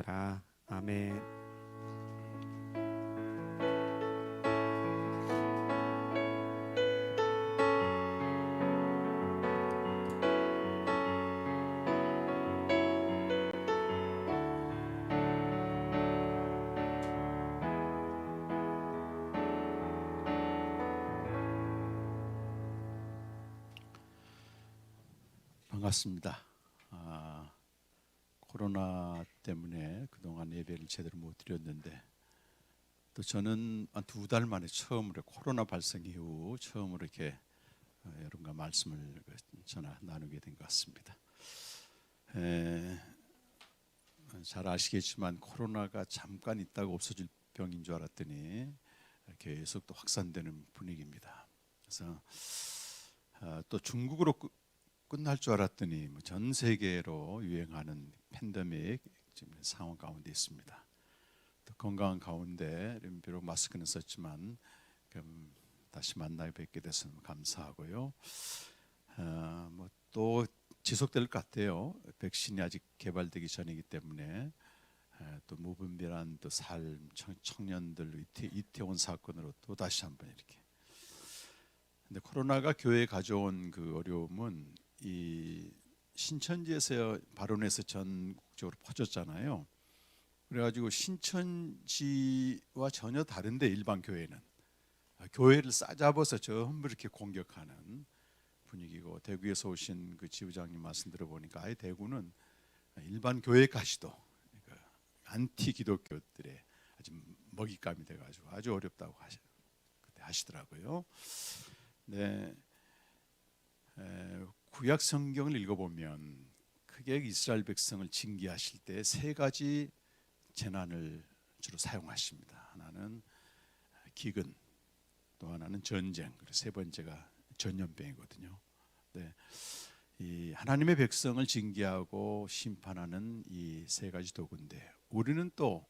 받으라. 아멘. 반갑습니다. 코로나 때문에 그동안 예배를 제대로 못 드렸는데 또 저는 한 2달 만에 처음으로 코로나 발생 이후 처음으로 이렇게 여러분과 말씀을 나누게 된 것 같습니다. 잘 아시겠지만 코로나가 잠깐 있다가 없어질 병인 줄 알았더니 계속 또 확산되는 분위기입니다. 그래서 또 중국으로 끝날 줄 알았더니 전 세계로 유행하는 팬데믹 지금 상황 가운데 있습니다. 또 건강한 가운데 비록 마스크는 썼지만 다시 만나 뵙게 돼서 감사하고요. 또 지속될 것 같아요. 백신이 아직 개발되기 전이기 때문에 또 무분별한 또 삶, 청년들 이태원 사건으로 또 다시 한번 이렇게. 근데 코로나가 교회에 가져온 그 어려움은 이 신천지에서 발원해서 전국적으로 퍼졌잖아요. 그래가지고 신천지와 전혀 다른데 일반 교회는 교회를 싸잡아서 전부 이렇게 공격하는 분위기고, 대구에서 오신 그 지부장님 말씀 들어보니까 아예 대구는 일반 교회까지도 그러니까 안티 기독교들의 아주 먹잇감이 돼가지고 아주 어렵다고 하시더라고요. 네. 구약 성경을 읽어보면 크게 이스라엘 백성을 징계하실 때 3가지 재난을 주로 사용하십니다. 하나는 기근, 또 하나는 전쟁, 그리고 3번째가 전염병이거든요. 네. 이 하나님의 백성을 징계하고 심판하는 이 3가지 도구인데, 우리는 또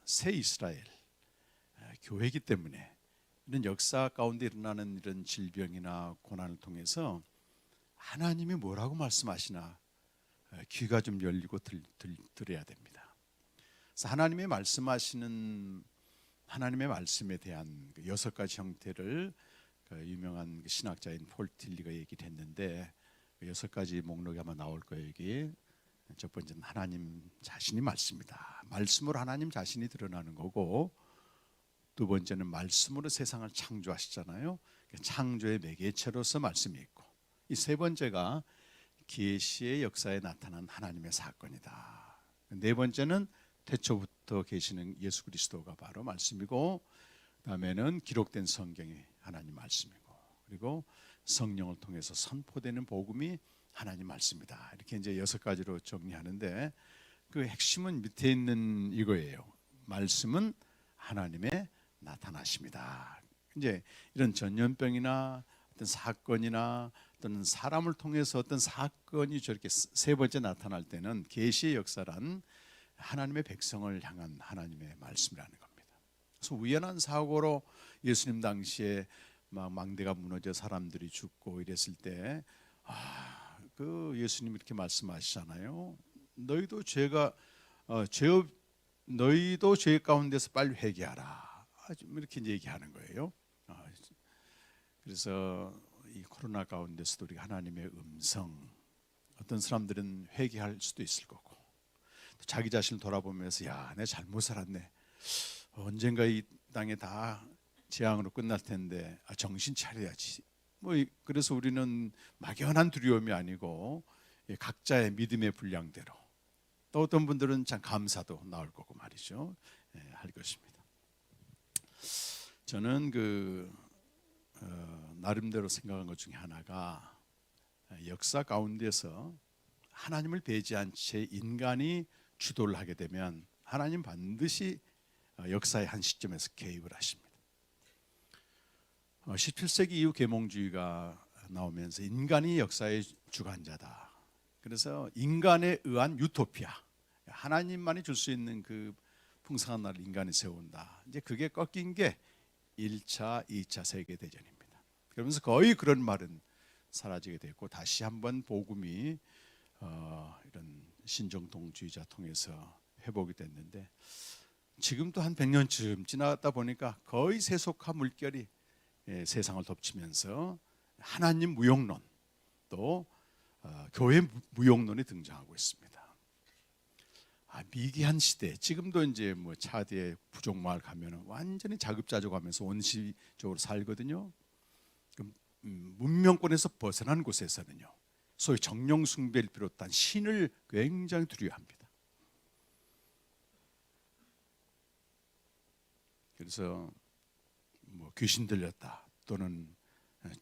새 이스라엘 교회이기 때문에 이런 역사 가운데 일어나는 이런 질병이나 고난을 통해서 하나님이 뭐라고 말씀하시나 귀가 좀 열리고 들어야 됩니다. 그래서 하나님의 말씀하시는 하나님의 말씀에 대한 6가지 형태를 유명한 신학자인 폴 틸리가 얘기를 했는데, 6가지 목록이 아마 나올 거예요. 여기 첫 번째는 하나님 자신이 말씀이다. 말씀으로 하나님 자신이 드러나는 거고, 2번째는 말씀으로 세상을 창조하시잖아요. 창조의 매개체로서 말씀이 있고, 이 3번째가 계시의 역사에 나타난 하나님의 사건이다. 4번째는 태초부터 계시는 예수 그리스도가 바로 말씀이고, 그다음에는 기록된 성경이 하나님 말씀이고, 그리고 성령을 통해서 선포되는 복음이 하나님 말씀이다. 이렇게 이제 6가지로 정리하는데, 그 핵심은 밑에 있는 이거예요. 말씀은 하나님의 나타나십니다. 이제 이런 전염병이나 어떤 사건이나 또는 사람을 통해서 어떤 사건이 저렇게 3번째 나타날 때는 계시의 역사란 하나님의 백성을 향한 하나님의 말씀이라는 겁니다. 그래서 우연한 사고로 예수님 당시에 막 망대가 무너져 사람들이 죽고 이랬을 때, 그 예수님 이렇게 말씀하시잖아요. 너희도 죄 가운데서 빨리 회개하라. 이렇게 얘기하는 거예요. 그래서 이 코로나 가운데서도 우리가 하나님의 음성, 어떤 사람들은 회개할 수도 있을 거고, 또 자기 자신을 돌아보면서 내가 잘못 살았네. 언젠가 이 땅에 다 재앙으로 끝날 텐데 정신 차려야지. 그래서 우리는 막연한 두려움이 아니고 각자의 믿음의 분량대로, 또 어떤 분들은 참 감사도 나올 거고 말이죠. 할 것입니다. 저는 나름대로 생각한 것 중에 하나가, 역사 가운데서 하나님을 배제한 채 인간이 주도를 하게 되면 하나님 반드시 역사의 한 시점에서 개입을 하십니다. 17세기 이후 계몽주의가 나오면서 인간이 역사의 주관자다. 그래서 인간에 의한 유토피아, 하나님만이 줄 수 있는 그 풍성한 나라를 인간이 세운다. 이제 그게 꺾인 게 1차, 2차 세계대전입니다. 그러면서 거의 그런 말은 사라지게 됐고, 다시 한번 복음이 이런 신정통주의자 통해서 회복이 됐는데 지금도 한 100년쯤 지나다 보니까 거의 세속화 물결이 세상을 덮치면서 하나님 무용론 또 교회 무용론이 등장하고 있습니다. 미개한 시대, 지금도 이제 뭐 차디에 부족마을 가면은 완전히 자급자족하면서 원시적으로 살거든요. 문명권에서 벗어난 곳에서는요, 소위 정령 숭배를 비롯한 신을 굉장히 두려워합니다. 그래서 뭐 귀신 들렸다 또는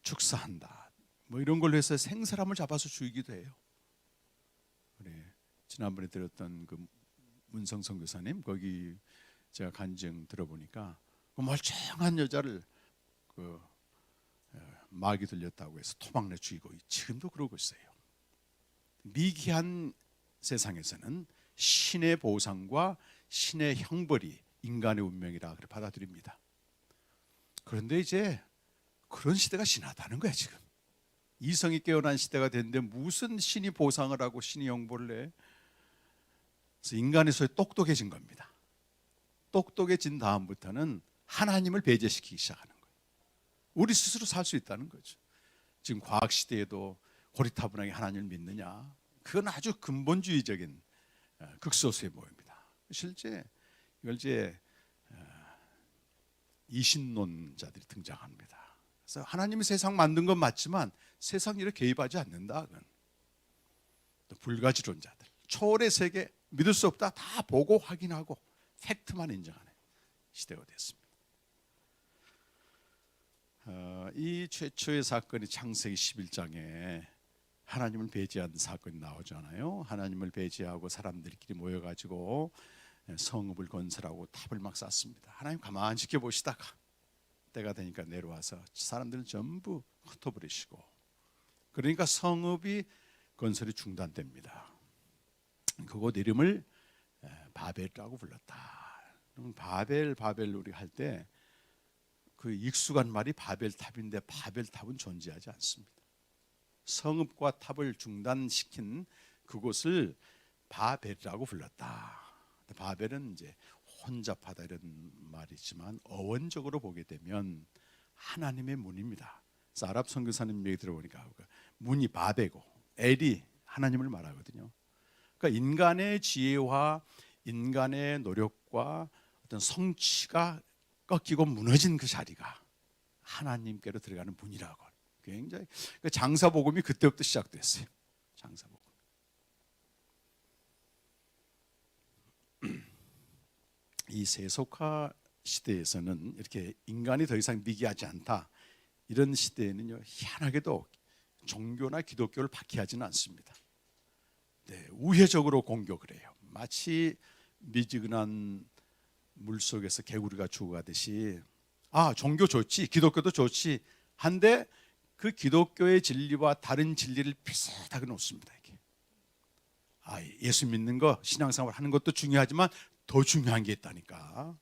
축사한다 뭐 이런 걸로 해서 생사람을 잡아서 죽이기도 해요. 우리 지난번에 들었던 그 문성 선교사님, 거기 제가 간증 들어보니까 그 멀쩡한 여자를 그 마귀 들렸다고 해서 토막내 죽이고 지금도 그러고 있어요. 미개한 세상에서는 신의 보상과 신의 형벌이 인간의 운명이라 그렇게 받아들입니다. 그런데 이제 그런 시대가 지나다는 거야. 지금 이성이 깨어난 시대가 됐는데 무슨 신이 보상을 하고 신이 형벌을 해? 그래서 인간의 소리 똑똑해진 겁니다. 똑똑해진 다음부터는 하나님을 배제시키기 시작하는 거예요. 우리 스스로 살 수 있다는 거죠. 지금 과학 시대에도 고리타분하게 하나님을 믿느냐? 그건 아주 근본주의적인 극소수의 모임입니다. 실제 이걸 이제 이신론자들이 등장합니다. 그래서 하나님이 세상 만든 건 맞지만 세상 일에 개입하지 않는다. 그건. 또 불가지론자들, 초월의 세계 믿을 수 없다, 다 보고 확인하고 팩트만 인정하는 시대가 됐습니다. 이 최초의 사건이 창세기 11장에 하나님을 배제한 사건이 나오잖아요. 하나님을 배제하고 사람들끼리 모여가지고 성읍을 건설하고 탑을 막 쌓습니다. 하나님 가만히 지켜보시다가 때가 되니까 내려와서 사람들을 전부 흩어버리시고, 그러니까 성읍이 건설이 중단됩니다. 그곳 이름을 바벨이라고 불렀다. 바벨 우리 할 때 그 익숙한 말이 바벨탑인데 바벨탑은 존재하지 않습니다. 성읍과 탑을 중단시킨 그곳을 바벨이라고 불렀다. 바벨은 이제 혼잡하다 이런 말이지만 어원적으로 보게 되면 하나님의 문입니다. 그래서 아랍 선교사님 얘기 들어보니까 문이 바베고 엘이 하나님을 말하거든요. 그러니까 인간의 지혜와 인간의 노력과 어떤 성취가 꺾이고 무너진 그 자리가 하나님께로 들어가는 문이라고. 굉장히 그러니까 장사복음이 그때부터 시작됐어요. 장사복음. 이 세속화 시대에서는 이렇게 인간이 더 이상 미개하지 않다, 이런 시대에는요, 희한하게도 종교나 기독교를 박해하지는 않습니다. 네, 우회적으로 공격을 해요. 마치 미지근한 물속에서 개구리가 죽어가듯이 종교 좋지, 기독교도 좋지 한데 그 기독교의 진리와 다른 진리를 비슷하게 놓습니다. 이게. 예수 믿는 거, 신앙생활 하는 것도 중요하지만 더 중요한 게 있다니까.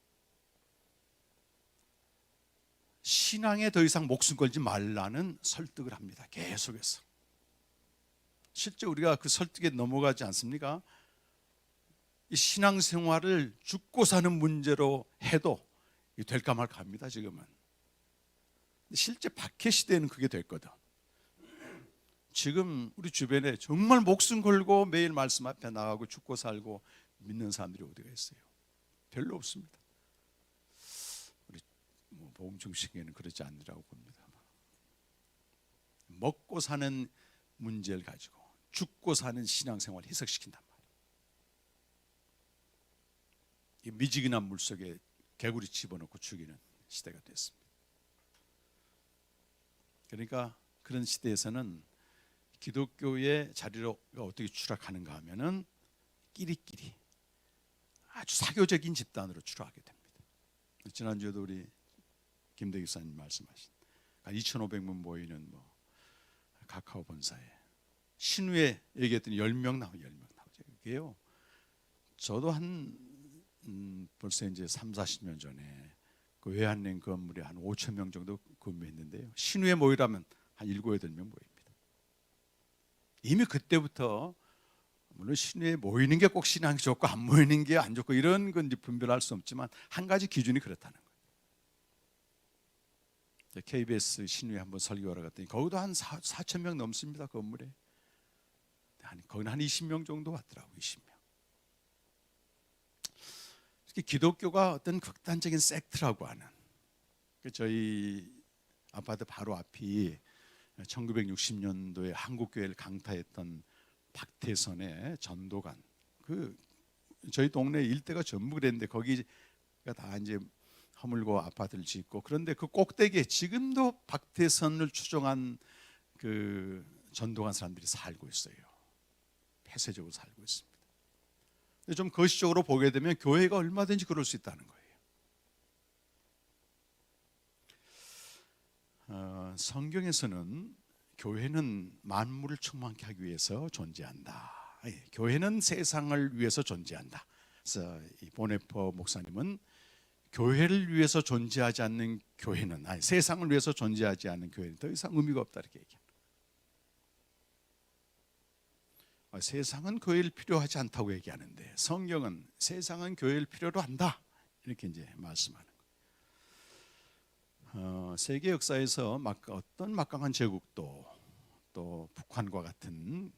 신앙에 더 이상 목숨 걸지 말라는 설득을 합니다. 계속해서. 실제 우리가 그 설득에 넘어가지 않습니까? 이 신앙생활을 죽고 사는 문제로 해도 될까 말까 합니다. 지금은. 실제 박해 시대에는 그게 됐거든. 지금 우리 주변에 정말 목숨 걸고 매일 말씀 앞에 나가고 죽고 살고 믿는 사람들이 어디가 있어요? 별로 없습니다. 우리 복음 중심에는 그렇지 않으라고 봅니다. 먹고 사는 문제를 가지고 죽고 사는 신앙생활을 희석시킨단 말이에요. 이 미지근한 물속에 개구리 집어넣고 죽이는 시대가 됐습니다. 그러니까 그런 시대에서는 기독교의 자리가 어떻게 추락하는가 하면은 끼리끼리 아주 사교적인 집단으로 추락하게 됩니다. 지난주에도 우리 김대기 사님 말씀하신 2,500명 모이는 카카오 본사에 신우에 얘기했더니 10명 나오죠. 10명 나오죠. 그게요. 저도 벌써 이제 30-40년 전에 그 외환은행 건물에 한 5,000명 정도 근무했는데요. 신우에 모이라면 한 7-8명 모입니다. 이미 그때부터 물론 신회에 모이는 게 꼭 신앙이 좋고 안 모이는 게 안 좋고 이런 건 이제 분별할 수 없지만 한 가지 기준이 그렇다는 거예요. KBS 신회에 한번 설교하러 갔더니 거기도 한 4천 명 넘습니다. 건물에. 거기는 한 20명 정도 왔더라고요. 20명. 기독교가 어떤 극단적인 섹트라고 하는, 저희 아파트 바로 앞이 1960년도에 한국교회를 강타했던 박태선의 전도관, 저희 동네 일대가 전부 그랬는데 거기가 다 이제 허물고 아파트를 짓고, 그런데 그 꼭대기에 지금도 박태선을 추종한 그 전도관 사람들이 살고 있어요. 폐쇄적으로 살고 있습니다. 근데 좀 거시적으로 보게 되면 교회가 얼마든지 그럴 수 있다는 거예요. 성경에서는 교회는 만물을 충만케 하기 위해서 존재한다. 교회는 세상을 위해서 존재한다. 그래서 이 보네퍼 목사님은 교회를 위해서 존재하지 않는 교회는, 세상을 위해서 존재하지 않는 교회는 더 이상 의미가 없다 이렇게 얘기합니다. 세상은 교회를 필요하지 않다고 얘기하는데 성경은 세상은 교회를 필요로 한다 이렇게 이제 말씀하는 거예요. 세계 역사에서 어떤 막강한 제국도 또 북한과 같은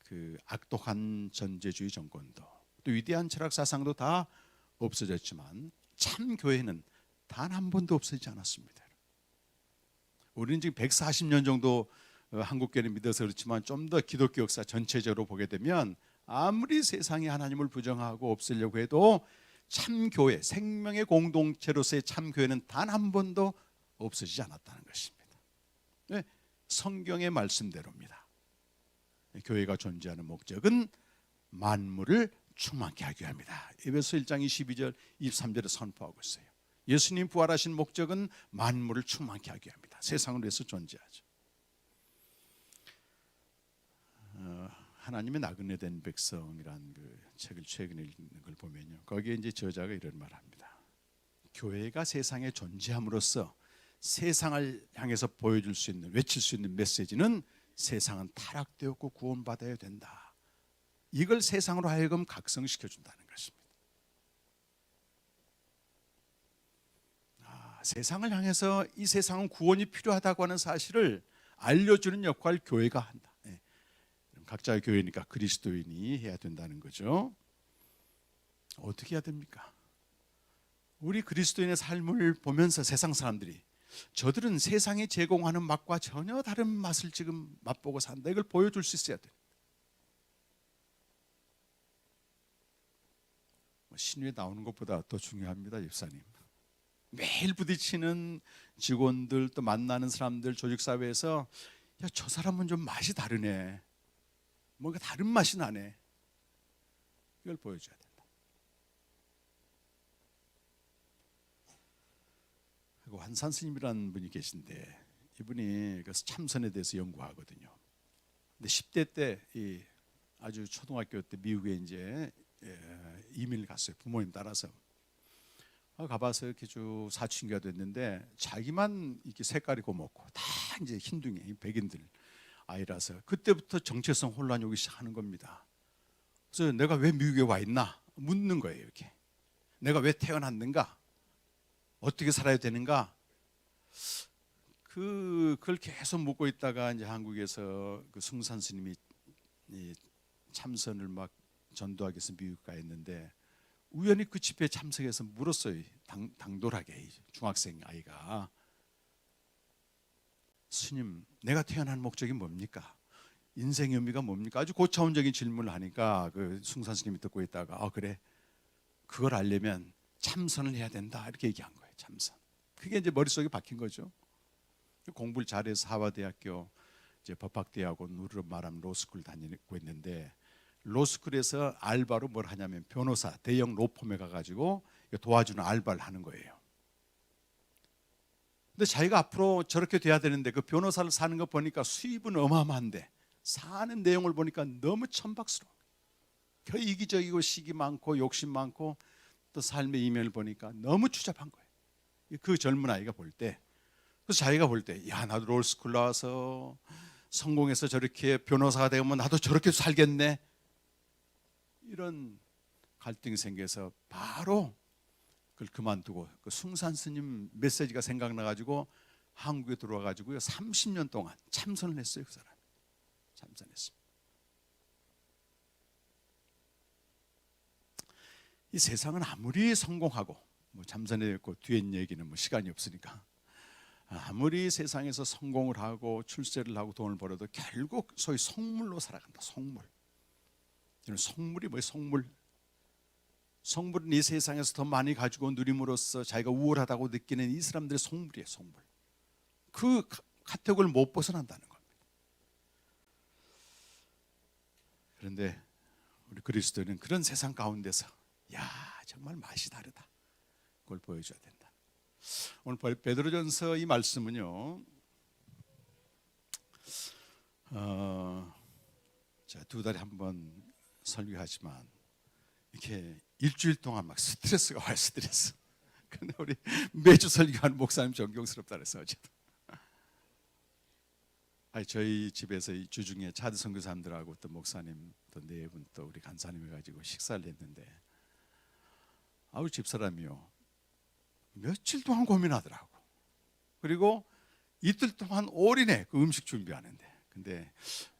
그 악독한 전제주의 정권도 또 위대한 철학 사상도 다 없어졌지만 참 교회는 단 한 번도 없어지지 않았습니다. 우리는 지금 140년 정도 한국교회를 믿어서 그렇지만 좀 더 기독교 역사 전체적으로 보게 되면 아무리 세상이 하나님을 부정하고 없애려고 해도 참 교회, 생명의 공동체로서의 참 교회는 단 한 번도 없어지지 않았다는 것입니다. 네, 성경의 말씀대로입니다. 교회가 존재하는 목적은 만물을 충만케 하기 위함이다. 에베소 1장 22절 23절에 선포하고 있어요. 예수님 부활하신 목적은 만물을 충만케 하기 위함이다. 세상을 위해서 존재하죠. 하나님의 나그네 된 백성이란 그 책을 최근에 읽는 걸 보면요, 거기에 이제 저자가 이런 말합니다. 교회가 세상에 존재함으로써 세상을 향해서 보여줄 수 있는, 외칠 수 있는 메시지는 세상은 타락되었고 구원받아야 된다. 이걸 세상으로 하여금 각성시켜 준다는 것입니다. 세상을 향해서 이 세상은 구원이 필요하다고 하는 사실을 알려주는 역할을 교회가 한다. 각자의 교회니까 그리스도인이 해야 된다는 거죠. 어떻게 해야 됩니까? 우리 그리스도인의 삶을 보면서 세상 사람들이 저들은 세상이 제공하는 맛과 전혀 다른 맛을 지금 맛보고 산다, 이걸 보여줄 수 있어야 돼요. 신위에 나오는 것보다 더 중요합니다, 집사님. 매일 부딪히는 직원들, 또 만나는 사람들, 조직사회에서 야, 저 사람은 좀 맛이 다르네, 뭔가 다른 맛이 나네, 이걸 보여줘야 된다. 그리고 한산 스님이라는 분이 계신데 이분이 그 참선에 대해서 연구하거든요. 근데 10대 때 아주 초등학교 때 미국에 이제 이민을 갔어요. 부모님 따라서 가봐서 이렇게 쭉 사춘기가 됐는데 자기만 이렇게 색깔이 고먹고 다 이제 흰둥이 백인들 아이라서 그때부터 정체성 혼란이 오기 시작하는 겁니다. 그래서 내가 왜 미국에 와 있나 묻는 거예요. 이렇게 내가 왜 태어났는가, 어떻게 살아야 되는가, 그걸 계속 묻고 있다가 이제 한국에서 그 승산 스님이 참선을 막 전도하기 위해서 미국 가 있는데 우연히 그 집회에 참석해서 물었어요. 당돌하게 중학생 아이가, 스님, 내가 태어난 목적이 뭡니까? 인생의 의미가 뭡니까? 아주 고차원적인 질문을 하니까 그 숭산 스님이 듣고 있다가 그래, 그걸 알려면 참선을 해야 된다 이렇게 얘기한 거예요. 참선. 그게 이제 머릿속에 박힌 거죠. 공부를 잘해서 하버드대학교 이제 법학대학원 누르 말하면 로스쿨 다니고 있는데 로스쿨에서 알바로 뭘 하냐면 변호사 대형 로펌에 가가지고 도와주는 알바를 하는 거예요. 근데 자기가 앞으로 저렇게 돼야 되는데 그 변호사를 사는 거 보니까 수입은 어마어마한데 사는 내용을 보니까 너무 천박스러워. 그 이기적이고 시기 많고 욕심 많고 또 삶의 이면을 보니까 너무 추잡한 거예요. 그 젊은 아이가 볼 때, 그래서 자기가 볼 때, 야, 나도 롤스쿨 나와서 성공해서 저렇게 변호사가 되면 나도 저렇게 살겠네. 이런 갈등이 생겨서 바로 그걸 그만두고 그 숭산 스님 메시지가 생각나가지고 한국에 들어와가지고요 30년 동안 참선을 했어요. 그 사람 참선했습니다. 이 세상은 아무리 성공하고 뭐 참선했고 뒤에 얘기는 뭐 시간이 없으니까 아무리 세상에서 성공을 하고 출세를 하고 돈을 벌어도 결국 소위 속물로 살아간다. 속물. 속물이 뭐예요? 속물. 속물은 이 세상에서 더 많이 가지고 누림으로써 자기가 우월하다고 느끼는 이 사람들의 속물이에요. 속물. 그 카테고리를 못 벗어난다는 겁니다. 그런데 우리 그리스도인은 그런 세상 가운데서 야 정말 맛이 다르다. 그걸 보여줘야 된다. 오늘 베드로전서 이 말씀은요. 자, 2달에 한 번 설교하지만 이렇게 일주일 동안 막 스트레스가 와요. 스트레스. 근데 우리 매주 설교하는 목사님 존경스럽다 그래서 어쨌든. 저희 집에서 이 주중에 차드 선교사님들하고 또 목사님 또 4분 또 우리 간사님 해가지고 식사를 했는데 아우 집사람이요 며칠 동안 고민하더라고. 그리고 이틀 동안 올인해 그 음식 준비하는데. 근데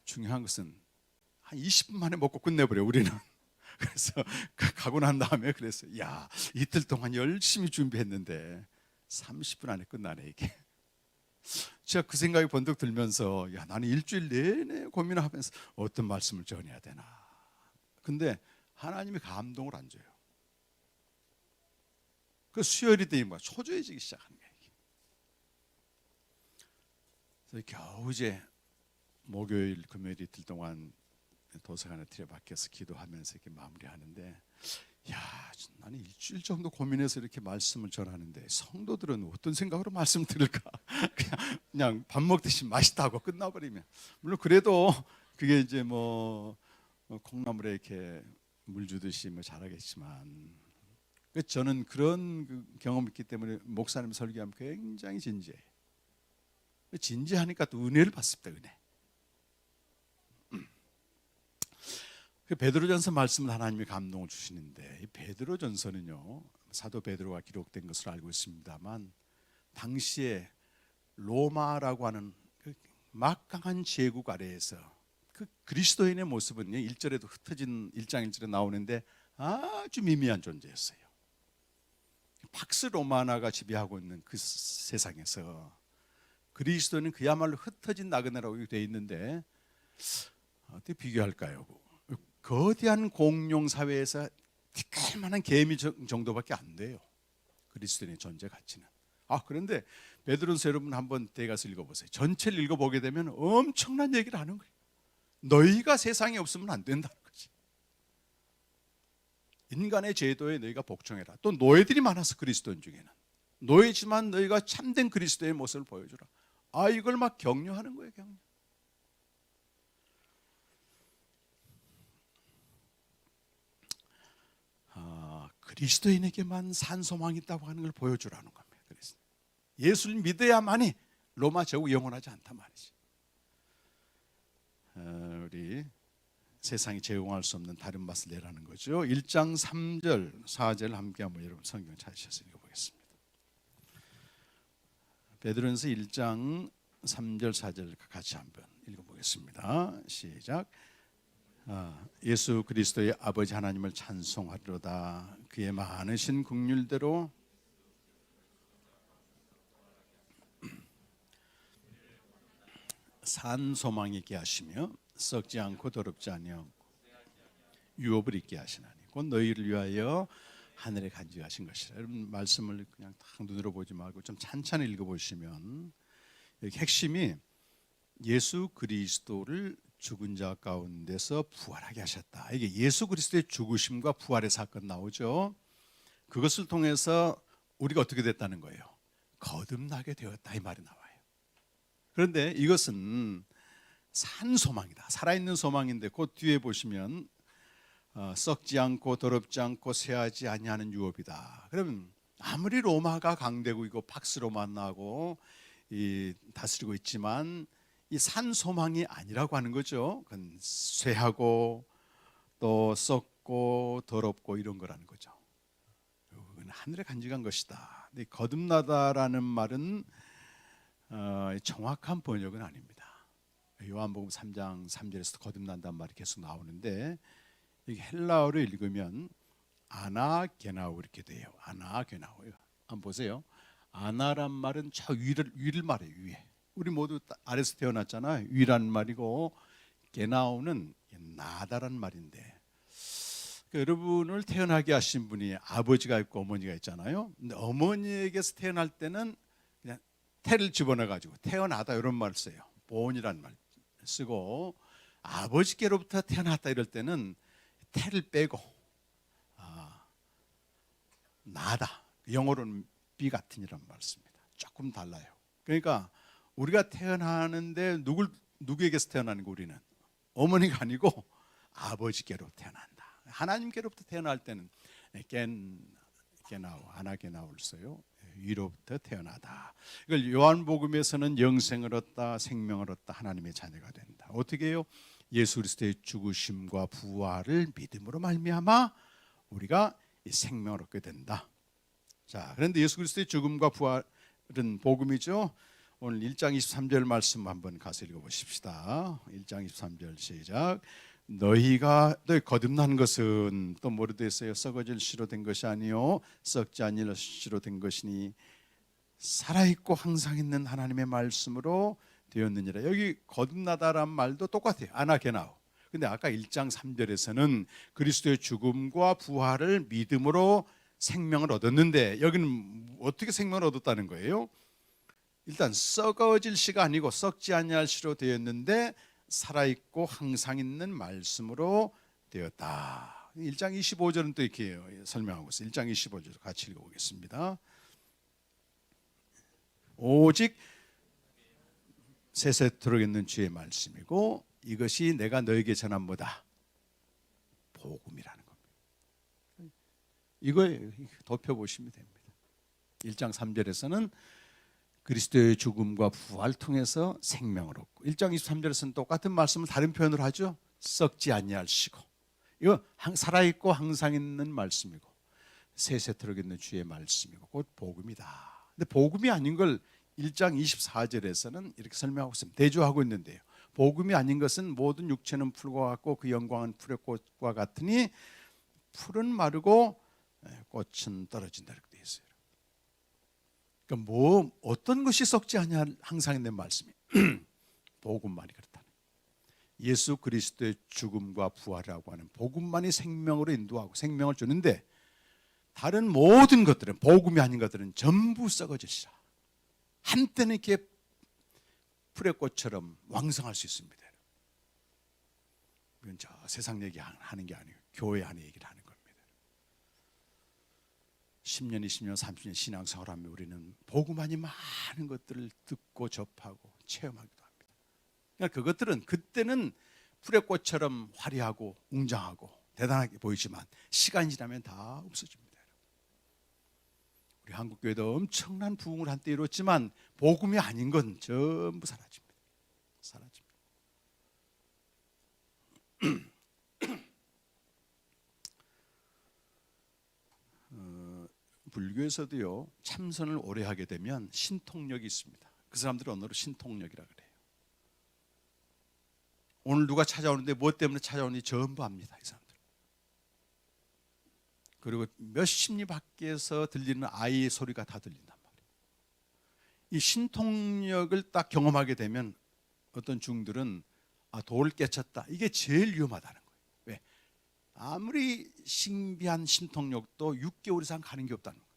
중요한 것은 한 20분 만에 먹고 끝내버려 우리는. 그래서 가고 난 다음에 그랬어요. 야 이틀 동안 열심히 준비했는데 30분 안에 끝나네 이게. 제가 그 생각이 번뜩 들면서 야 나는 일주일 내내 고민하면서 어떤 말씀을 전해야 되나. 근데 하나님이 감동을 안 줘요. 그 수요일이 되면 초조해지기 시작하는 거예요. 그래서 겨우 이제 목요일 금요일 이틀 동안 도서관에 들여박혀서 기도하면서 이렇게 마무리하는데 야 나는 일주일 정도 고민해서 이렇게 말씀을 전하는데 성도들은 어떤 생각으로 말씀 들을까. 그냥 밥 먹듯이 맛있다고 끝나버리면 물론 그래도 그게 이제 뭐 콩나물에 이렇게 물 주듯이 뭐 잘하겠지만 저는 그런 경험이 있기 때문에 목사님 설교하면 굉장히 진지해요. 진지하니까 또 은혜를 받습니다. 은혜. 베드로전서 말씀을 하나님이 감동을 주시는데 이 베드로전서는요 사도 베드로가 기록된 것으로 알고 있습니다만 당시에 로마라고 하는 그 막강한 제국 아래에서 그 그리스도인의 모습은 1절에도 흩어진 1장 1절에 나오는데 아주 미미한 존재였어요. 팍스 로마나가 지배하고 있는 그 세상에서 그리스도는 그야말로 흩어진 나그네라고 되어 있는데 어떻게 비교할까요? 거대한 공룡 사회에서 티끌만한 개미 정도밖에 안 돼요. 그리스도인의 존재 가치는. 그런데 베드로전서 여러분 한번 대가서 읽어보세요. 전체를 읽어보게 되면 엄청난 얘기를 하는 거예요. 너희가 세상에 없으면 안 된다는 거지. 인간의 제도에 너희가 복종해라. 또 노예들이 많아서 그리스도인 중에는 노예지만 너희가 참된 그리스도의 모습을 보여주라. 이걸 막 격려하는 거예요. 격려. 그리스도인에게만 산 소망이 있다고 하는 걸 보여주라는 겁니다. 그래서 예수를 믿어야만이 로마 제국 영원하지 않단 말이지. 우리 세상이 제공할 수 없는 다른 맛을 내라는 거죠. 1장 3절 4절 함께 한번 여러분 성경 찾으셔서 읽어보겠습니다. 베드로전서 1장 3절 4절 같이 한번 읽어보겠습니다. 시작. 예수 그리스도의 아버지 하나님을 찬송하리로다. 그의 많으신 긍휼대로 산 소망 있게 하시며 썩지 않고 더럽지 아니하고 유업을 있게 하시나니 곧 너희를 위하여 하늘에 간직하신 것이라. 여러분 말씀을 그냥 딱 눈으로 보지 말고 좀 찬찬히 읽어보시면 여기 핵심이 예수 그리스도를 죽은 자 가운데서 부활하게 하셨다. 이게 예수 그리스도의 죽으심과 부활의 사건 나오죠. 그것을 통해서 우리가 어떻게 됐다는 거예요? 거듭나게 되었다 이 말이 나와요. 그런데 이것은 산 소망이다. 살아있는 소망인데 그 뒤에 보시면 썩지 않고 더럽지 않고 쇠하지 아니하는 유업이다. 그러면 아무리 로마가 강대고 이거 팍스 로마나고 다스리고 있지만 이 산 소망이 아니라고 하는 거죠. 그건 쇠하고 또 썩고 썩고 더럽고 이런 거라는 거죠. 그건 하늘에 간직한 것이다. 근데 거듭나다라는 말은 정확한 번역은 아닙니다. 요한복음 3장 3절에서 거듭난다는 말이 계속 나오는데 이게 헬라어로 읽으면 아나게나우 이렇게 돼요. 아나게나우. 한번 보세요. 아나란 말은 저 위를 말해요. 위에. 우리 모두 아래서 태어났잖아요. 위라는 말이고 게나우는 나다란 말인데 여러분을 태어나게 하신 분이 아버지가 있고 어머니가 있잖아요. 근데 어머니에게서 태어날 때는 그냥 태를 집어넣어 가지고 태어나다 이런 말을 써요. 본이라는 말 쓰고 아버지께로부터 태어났다 이럴 때는 태를 빼고 나다. 영어로는 비 같은이란 말을 씁니다. 조금 달라요. 그러니까 우리가 태어나는데 누구에게서 태어나는 거 우리는 어머니가 아니고 아버지께로 태어난다. 하나님께로부터 태어날 때는 게나우, 아나게나우를 써요. 위로부터 태어나다. 이걸 요한복음에서는 영생을 얻다, 생명을 얻다, 하나님의 자녀가 된다. 어떻게 해요? 예수 그리스도의 죽으심과 부활을 믿음으로 말미암아 우리가 이 생명을 얻게 된다. 자, 그런데 예수 그리스도의 죽음과 부활은 복음이죠. 오늘 1장 23절 말씀 한번 가서 읽어보십시다. 1장 23절 시작. 너희 거듭난 것은 또 뭐로 됐어요? 썩어질 씨로 된 것이 아니요 썩지 아니할 씨로 된 것이니 살아있고 항상 있는 하나님의 말씀으로 되었느니라. 여기 거듭나다란 말도 똑같아요. 아나게나우. 근데 아까 1장 3절에서는 그리스도의 죽음과 부활을 믿음으로 생명을 얻었는데 여기는 어떻게 생명을 얻었다는 거예요? 일단 썩어질 씨가 아니고 썩지 아니할 씨로 되었는데 살아있고 항상 있는 말씀으로 되었다. 1장 25절은 또 이렇게 설명하고 있어요. 1장 25절 같이 읽어보겠습니다. 오직 세세토록 있는 주의 말씀이고 이것이 내가 너에게 전한 뭐다? 복음이라는 겁니다. 이거에 덮여보시면 됩니다. 1장 3절에서는 그리스도의 죽음과 부활을 통해서 생명을 얻고 1장 23절에서는 똑같은 말씀을 다른 표현으로 하죠. 썩지 아니할시고 이거 살아있고 항상 있는 말씀이고 세세토록 있는 주의 말씀이고 곧 복음이다. 근데 복음이 아닌 걸 1장 24절에서는 이렇게 설명하고 있습니다. 대조하고 있는데요. 복음이 아닌 것은 모든 육체는 풀과 같고 그 영광은 풀의 꽃과 같으니 풀은 마르고 꽃은 떨어진다 이렇게 되어 있어요. 그러니까 어떤 것이 썩지 않냐 항상 있는 말씀이 복음만이 그렇다는 거예요. 예수 그리스도의 죽음과 부활이라고 하는 복음만이 생명으로 인도하고 생명을 주는데 다른 모든 것들은 복음이 아닌 것들은 전부 썩어질시라. 한때는 이렇게 풀의 꽃처럼 왕성할 수 있습니다. 이건 저 세상 얘기하는 게 아니에요. 교회 안에 얘기를 하는 겁니다. 10년, 20년, 30년 신앙생활하면 우리는 복음 아닌 많은 것들을 듣고 접하고 체험하기도 합니다. 그러니까 그것들은 그때는 풀의 꽃처럼 화려하고 웅장하고 대단하게 보이지만 시간이 지나면 다 없어집니다. 우리 한국교회도 엄청난 부흥을 한때 이뤘지만 복음이 아닌 건 전부 사라집니다. 사라집니다. 불교에서도요 참선을 오래 하게 되면 신통력이 있습니다. 그 사람들은 언어로 신통력이라 그래요. 오늘 누가 찾아오는데 무엇 때문에 찾아오는지 전부 압니다. 이 사람들. 그리고 몇십 리 밖에서 들리는 아이의 소리가 다 들린단 말이에요. 이 신통력을 딱 경험하게 되면 어떤 중들은 도를 깨쳤다. 이게 제일 위험하다는 거예요. 왜? 아무리 신비한 신통력도 6개월 이상 가는 게 없다는 거예요.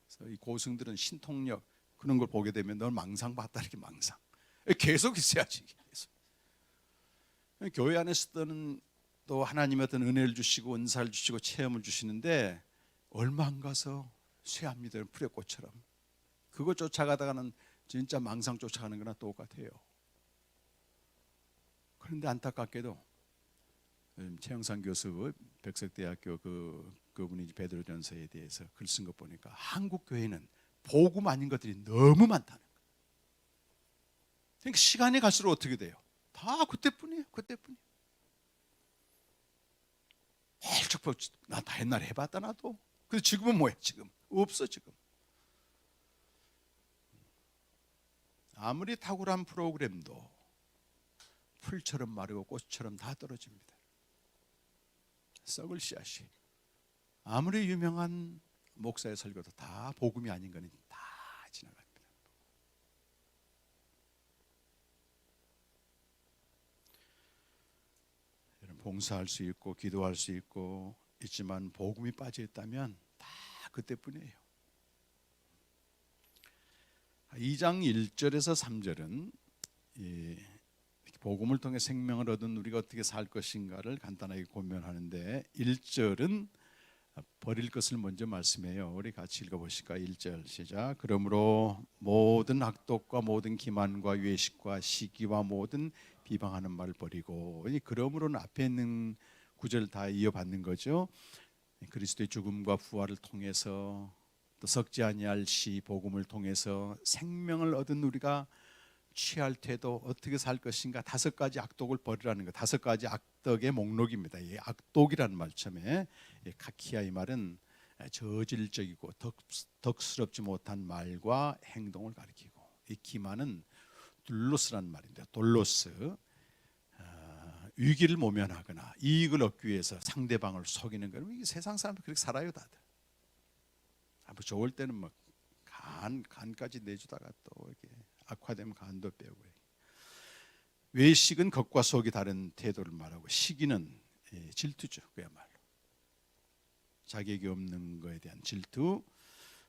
그래서 이 고승들은 신통력 그런 걸 보게 되면 넌 망상 봤다 이렇게 망상. 계속 있어야지. 계속. 교회 안에서는 또 하나님의 어떤 은혜를 주시고 은사를 주시고 체험을 주시는데 얼마 안 가서 쇠합니다. 풀의 꽃처럼. 그거 쫓아가다가는 진짜 망상 쫓아가는 거나 똑같아요. 그런데 안타깝게도 최영상 교수 백석대학교 그분이 베드로전서에 대해서 글 쓴 거 보니까 한국 교회는 복음 아닌 것들이 너무 많다는 거예요. 그러니까 시간이 갈수록 어떻게 돼요? 다 그때뿐이에요. 그때뿐이에요. 나 다 옛날에 해봤다 나도. 근데 지금은 뭐야? 지금 없어. 지금 아무리 탁월한 프로그램도 풀처럼 마르고 꽃처럼 다 떨어집니다. 썩을 씨앗이 아무리 유명한 목사의 설교도 다 복음이 아닌 거는 다 지나갑니다. 봉사할 수 있고 기도할 수 있고 있지만 복음이 빠져 있다면 다 그때뿐이에요. 2장 1절에서 3절은 복음을 통해 생명을 얻은 우리가 어떻게 살 것인가를 간단하게 고면하는데 1절은 버릴 것을 먼저 말씀해요. 우리 같이 읽어보실까? 1절 시작. 그러므로 모든 악독과 모든 기만과 외식과 시기와 모든 비방하는 말을 버리고, 이 그러므로는 앞에 있는 구절 다 이어받는 거죠. 그리스도의 죽음과 부활을 통해서 또 썩지 아니할 시 복음을 통해서 생명을 얻은 우리가 취할 태도 어떻게 살 것인가, 5가지 악독을 버리라는 거. 5가지 악독의 목록입니다. 이 악독이라는 말 처음에 카키아, 이 말은 저질적이고 덕스럽지 못한 말과 행동을 가리키고, 이 기만은 둘로스라는 말인데, 돌로스 위기를 모면하거나 이익을 얻기 위해서 상대방을 속이는 거예요. 이게 세상 사람들 그렇게 살아요 다들. 뭐 좋을 때는 뭐 간까지 내주다가 또 이렇게 악화되면 간도 빼고. 외식은 겉과 속이 다른 태도를 말하고, 시기는 질투죠. 그야말로 자격이 없는 것에 대한 질투.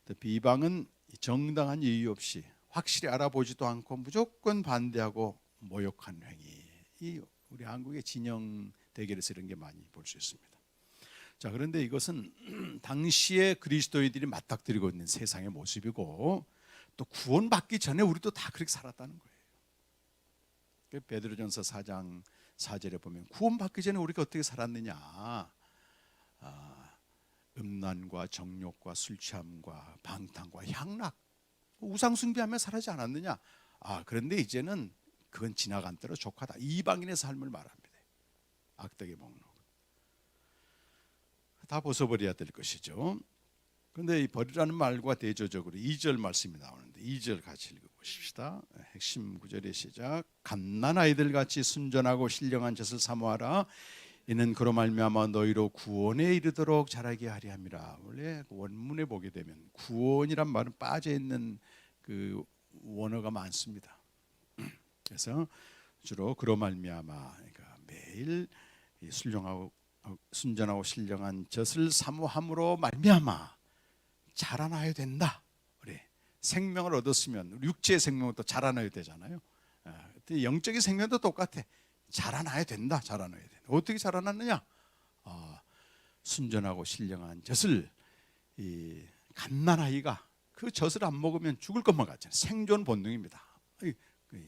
또 비방은 정당한 이유 없이 확실히 알아보지도 않고 무조건 반대하고 모욕한 행위. 이 우리 한국의 진영 대결에서 이런 게 많이 볼 수 있습니다. 자, 그런데 이것은 당시에 그리스도인들이 맞닥뜨리고 있는 세상의 모습이고, 또 구원받기 전에 우리도 다 그렇게 살았다는 거예요. 베드로전서 4장 4절에 보면 구원받기 전에 우리가 어떻게 살았느냐, 음란과 정욕과 술 취함과 방탕과 향락, 우상 숭배하며 살지 않았느냐. 그런데 이제는 그건 지나간 대로 족하다. 이방인의 삶을 말합니다. 악덕의 목록 다 벗어버려야 될 것이죠. 그런데 이 버리라는 말과 대조적으로 2절 말씀이 나오는데, 2절 같이 읽어보십시다. 핵심 구절의 시작. 갓난아이들 같이 순전하고 신령한 젖을 사모하라. 이는 그로 말미암아 너희로 구원에 이르도록 자라게 하리 함이라. 원래 원문에 보게 되면 구원이란 말은 빠져 있는 그 원어가 많습니다. 그래서 주로 그로 말미암아, 그러니까 매일 순종하고 순전하고 신령한 젖을 사모함으로 말미암아 자라나야 된다. 우리 생명을 얻었으면 우리 육체의 생명도 자라나야 되잖아요. 영적인 생명도 똑같아. 자라나야 된다. 자라나야 된다. 어떻게 자라났느냐? 순전하고 신령한 젖을, 이 갓난아이가 그 젖을 안 먹으면 죽을 것만 같잖아요. 생존 본능입니다.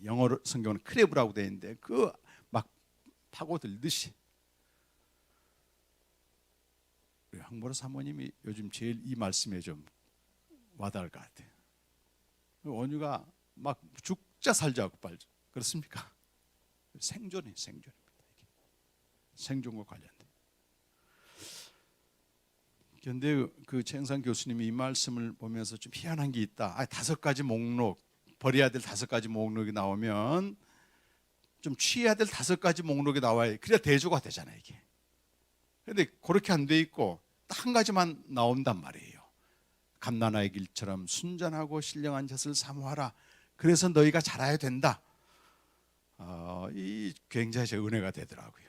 영어 성경은 크레브라고 되어 있는데 그 막 파고들듯이. 황보라 사모님이 요즘 제일 이 말씀에 좀 와닿을 것 같아요. 원유가 막 죽자 살자고 빨죠. 그렇습니까? 생존입니다. 생존과 관련된. 그런데 그 최영상 교수님이 이 말씀을 보면서 좀 희한한 게 있다. 5가지 목록, 버려야 될 5가지 목록이 나오면 좀 취해야 될 5가지 목록이 나와야 그래야 대조가 되잖아요, 이게. 그런데 그렇게 안 돼 있고 딱 한 가지만 나온단 말이에요. 갓난아이 길처럼 순전하고 신령한 젖을 사모하라. 그래서 너희가 자라야 된다. 이 굉장히 제 은혜가 되더라고요.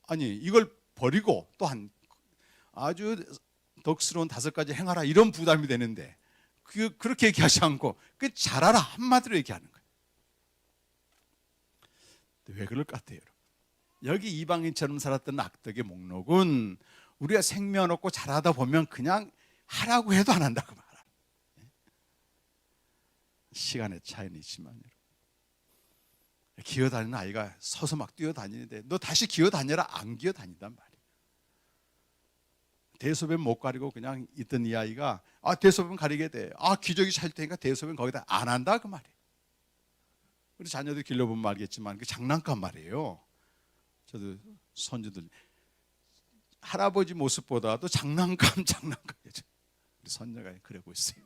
아니, 이걸 버리고 또한 아주 덕스러운 5가지 행하라, 이런 부담이 되는데 그렇게 얘기하지 않고 그 자라라 한마디로 얘기하는 거예요. 왜 그럴 것 같아요? 여기 이방인처럼 살았던 악덕의 목록은 우리가 생명 얻고 자라다 보면 그냥 하라고 해도 안 한다고 말합니다. 시간의 차이는 있지만 기어다니는 아이가 서서 막 뛰어다니는데 너 다시 기어다녀라, 안 기어다닌단 말이에요. 대소변 못 가리고 그냥 있던 이 아이가 대소변 가리게 돼. 기저귀 찰 테니까 대소변 거기다 안 한다 그 말이에요. 우리 자녀들 길러보면 알겠지만 그 장난감 말이에요. 저도 손주들 할아버지 모습보다도 장난감 우리 손녀가 그러고 있어요.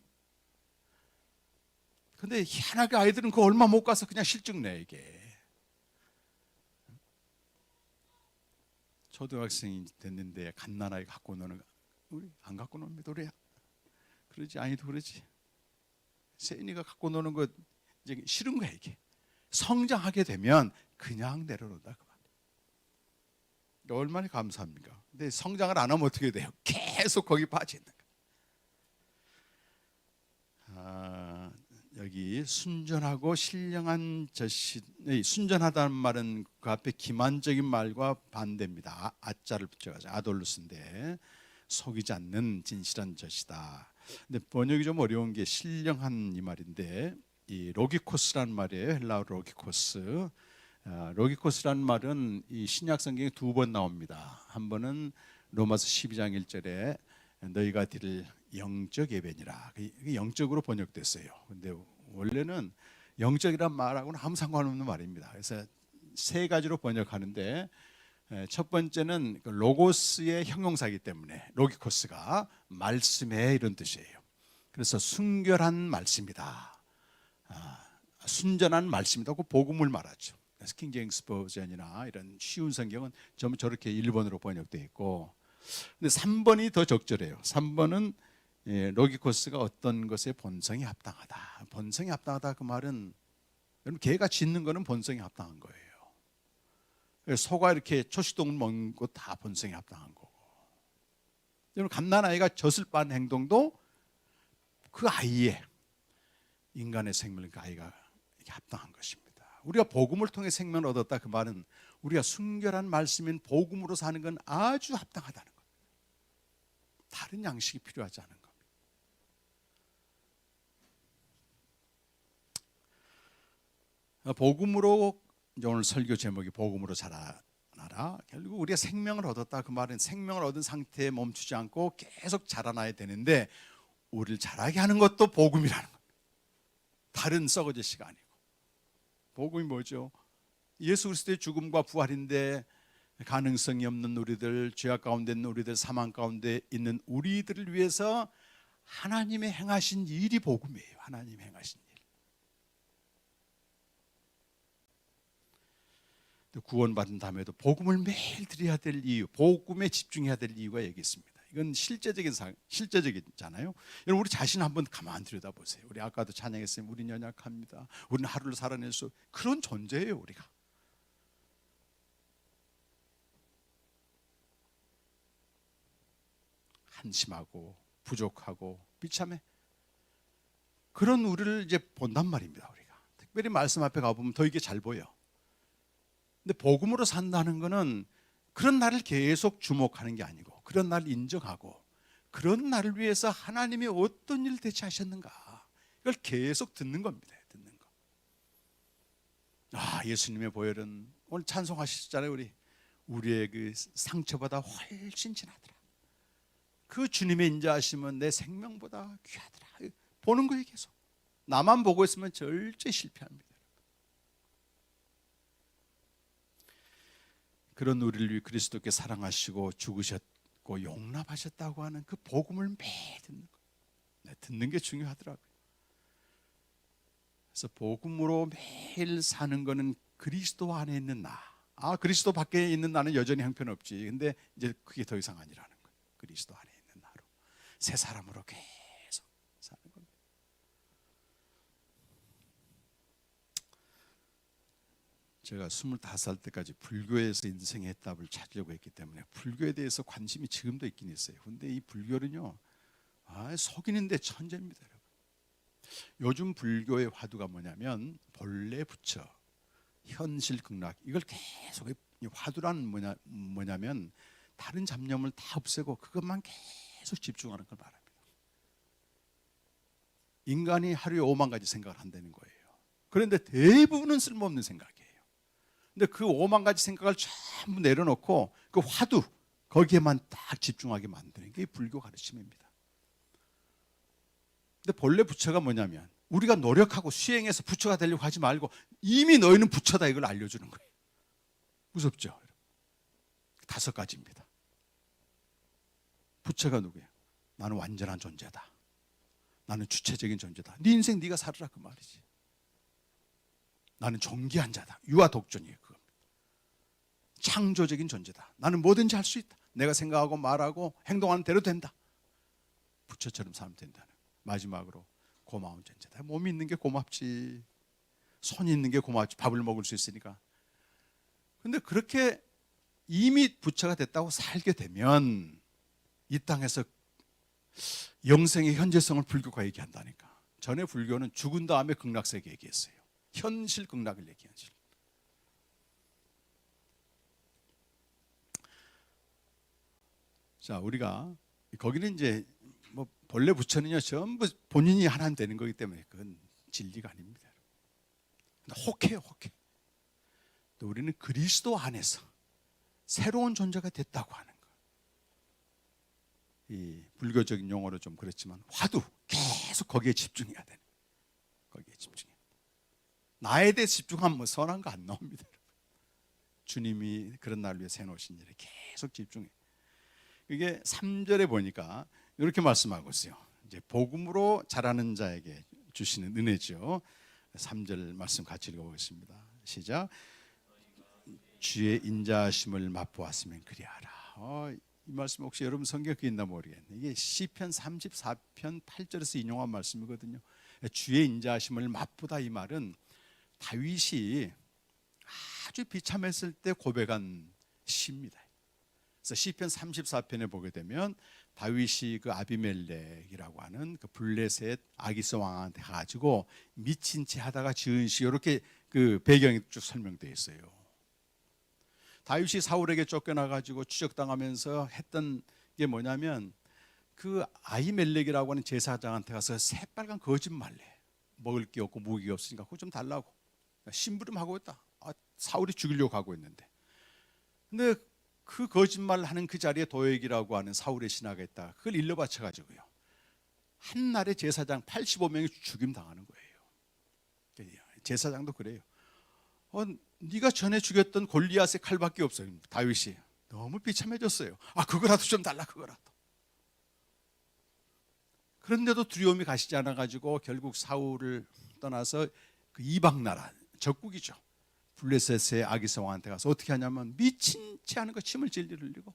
근데 희한하게 아이들은 그 얼마 못 가서 그냥 실증 내. 이게 초등학생이 됐는데 갓난아이 갖고 노는 거, 우리 안 갖고 놉니다. 우리 그러지. 아니도 그러지. 세인이가 갖고 노는 거 이제 싫은 거야. 이게 성장하게 되면 그냥 내려놓는다 그 말. 얼마나 감사합니까? 근데 성장을 안 하면 어떻게 돼요? 계속 거기 빠져 있는 거야. 여기 순전하고 신령한 젖이, 순전하다는 말은 그 앞에 기만적인 말과 반대입니다. 아자를 붙여가지고 아돌루스인데 속이지 않는 진실한 젖이다. 근데 번역이 좀 어려운 게 신령한 이 말인데, 이 로기코스라는 말이에요. 헬라어 로기코스. 로기코스라는 말은 이 신약 성경에 2번 나옵니다. 한 번은 로마서 12장 1절에 너희가 드릴 영적 예배니라. 그게 영적으로 번역됐어요. 근데 원래는 영적이란 말하고는 아무 상관없는 말입니다. 그래서 세 가지로 번역하는데, 첫 번째는 로고스의 형용사이기 때문에 로기코스가 말씀의 이런 뜻이에요. 그래서 순결한 말씀이다, 순전한 말씀이다. 그 복음을 말하죠. 그래서 킹제임스 버전이나 이런 쉬운 성경은 전부 저렇게 일본어로 번역되어 있고, 근데 3번이 더 적절해요. 3번은 로기코스가 어떤 것에 본성이 합당하다. 본성이 합당하다 그 말은, 여러분 개가 짖는 거는 본성이 합당한 거예요. 소가 이렇게 초식동물 먹는 거 다 본성이 합당한 거고, 여러분 갓난아이가 젖을 빤 행동도 그 아이의, 인간의 생명을 그 아이가 합당한 것입니다. 우리가 복음을 통해 생명을 얻었다 그 말은 우리가 순결한 말씀인 복음으로 사는 건 아주 합당하다는 겁니다. 다른 양식이 필요하지 않은 겁니다. 복음으로, 오늘 설교 제목이 복음으로 자라나라. 결국 우리가 생명을 얻었다 그 말은 생명을 얻은 상태에 멈추지 않고 계속 자라나야 되는데, 우리를 자라게 하는 것도 복음이라는 겁니다. 다른 썩어질 시가 아니고. 복음이 뭐죠? 예수 그리스도의 죽음과 부활인데 가능성이 없는 우리들, 죄악 가운데 있는 우리들, 사망 가운데 있는 우리들을 위해서 하나님의 행하신 일이 복음이에요. 하나님이 행하신 일. 구원받은 다음에도 복음을 매일 드려야 될 이유, 복음에 집중해야 될 이유가 여기 있습니다. 이건 실제적이잖아요. 여러분 우리 자신 한번 가만히 들여다보세요. 우리 아까도 찬양했어요. 우린 연약합니다. 우리는 하루를 살아낼 수, 그런 존재예요. 우리가 한심하고 부족하고 비참해. 그런 우리를 이제 본단 말입니다. 우리가 특별히 말씀 앞에 가보면 더 이게 잘 보여. 근데 복음으로 산다는 거는 그런 나를 계속 주목하는 게 아니고, 그런 나를 인정하고, 그런 나를 위해서 하나님이 어떤 일을 대체하셨는가, 이걸 계속 듣는 겁니다. 듣는 거. 예수님의 보혈은 오늘 찬송하시잖아요. 우리의 그 상처보다 훨씬 진하더라. 그 주님의 인자하심은 내 생명보다 귀하더라. 보는 거예요. 계속. 나만 보고 있으면 절대 실패합니다. 그런 우리를 위해 그리스도께 사랑하시고 죽으셨고 용납하셨다고 하는 그 복음을 매일 듣는 거. 듣는 게 중요하더라고요. 그래서 복음으로 매일 사는 거는 그리스도 안에 있는 나. 그리스도 밖에 있는 나는 여전히 형편없지. 근데 이제 그게 더 이상 아니라는 거예요. 그리스도 안에 있는 나로 새 사람으로 계속 사는 겁니다. 제가 25살 때까지 불교에서 인생의 답을 찾으려고 했기 때문에 불교에 대해서 관심이 지금도 있긴 있어요. 근데 이 불교는요, 속이는데 천재입니다. 여러분. 요즘 불교의 화두가 뭐냐면 본래 부처, 현실 극락, 이걸 계속, 화두란 뭐냐면 다른 잡념을 다 없애고 그것만 계속 집중하는 걸 말합니다. 인간이 하루에 5만 가지 생각을 한다는 거예요. 그런데 대부분은 쓸모없는 생각이에요. 근데 그 5만 가지 생각을 전부 내려놓고 그 화두, 거기에만 딱 집중하게 만드는 게 불교 가르침입니다. 근데 본래 부처가 뭐냐면 우리가 노력하고 수행해서 부처가 되려고 하지 말고 이미 너희는 부처다, 이걸 알려주는 거예요. 무섭죠? 5가지입니다. 부처가 누구예요? 나는 완전한 존재다. 나는 주체적인 존재다. 네 인생 네가 살아라 그 말이지. 나는 존귀한 자다. 유아 독존이에요. 그거. 창조적인 존재다. 나는 뭐든지 할 수 있다. 내가 생각하고 말하고 행동하는 대로 된다. 부처처럼 살면 된다는. 마지막으로 고마운 존재다. 몸이 있는 게 고맙지. 손이 있는 게 고맙지. 밥을 먹을 수 있으니까. 근데 그렇게 이미 부처가 됐다고 살게 되면 이 땅에서 영생의 현재성을 불교가 얘기한다니까. 전에 불교는 죽은 다음에 극락세계 얘기했어요. 현실 극락을 얘기하지. 자, 우리가 거기는 이제 뭐 본래 부처는요 전부 본인이 하나님 되는 거기 때문에 그건 진리가 아닙니다. 혹해요, 혹해. 또 우리는 그리스도 안에서 새로운 존재가 됐다고 하는 거. 이 불교적인 용어로 좀 그렇지만 화두 계속 거기에 집중해야 되는. 거기에 집중해. 나에 대해 집중하면 뭐 선한 거 안 나옵니다. 주님이 그런 날 위해 세놓으신 일에 계속 집중해. 이게 3절에 보니까 이렇게 말씀하고 있어요. 이제 복음으로 자라는 자에게 주시는 은혜죠. 3절 말씀 같이 읽어보겠습니다. 시작. 주의 인자하심을 맛보았으면 그리하라. 이 말씀 혹시 여러분 성경에 있나 모르겠네. 이게 시편 34편 8절에서 인용한 말씀이거든요. 주의 인자하심을 맛보다 이 말은 다윗이 아주 비참했을 때 고백한 시입니다. 그래서 시편 34편에 보게 되면 다윗이 그 아비멜렉이라고 하는 그 블레셋 아기스 왕한테 가지고 미친 채 하다가 지은 시 이렇게 그 배경이 쭉 설명되어 있어요. 다윗이 사울에게 쫓겨나 가지고 추적당하면서 했던 게 뭐냐면 그 아히멜렉이라고 하는 제사장한테 가서 새빨간 거짓말을 해. 먹을 게 없고 무기가 없으니까 그거 좀 달라고. 심부름하고 있다. 사울이 죽이려고 하고 있는데. 근데 그 거짓말을 하는 그 자리에 도액이라고 하는 사울의 신하가 있다. 그걸 일러 바쳐 가지고요. 한날에 제사장 85명이 죽임 당하는 거예요. 제사장도 그래요. 네가 전에 죽였던 골리앗의 칼밖에 없어요. 다윗이 너무 비참해졌어요. 그거라도 좀 달라, 그거라도. 그런데도 두려움이 가시지 않아 가지고 결국 사울을 떠나서 그 이방 나라 적국이죠. 블레셋의 아기스 왕한테 가서 어떻게 하냐면 미친 채 하는 거 침을 질질 흘리고.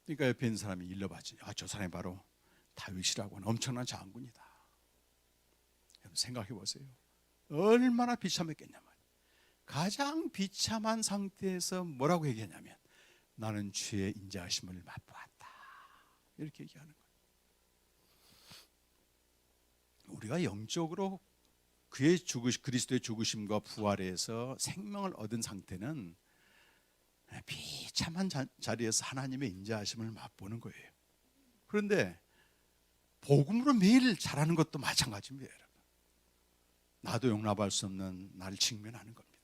그러니까 옆에 있는 사람이 일러봤지. 저 사람이 바로 다윗이라고 하는 엄청난 장군이다. 여러분 생각해 보세요. 얼마나 비참했겠냐면 가장 비참한 상태에서 뭐라고 얘기하냐면 나는 주의 인자하심을 맛보았다. 이렇게 얘기하는 거예요. 우리가 영적으로 그의 그리스도의 죽으심과 부활에서 생명을 얻은 상태는 비참한 자리에서 하나님의 인자하심을 맛보는 거예요. 그런데 복음으로 매일 자라는 것도 마찬가지입니다, 여러분. 나도 용납할 수 없는 나를 직면하는 겁니다.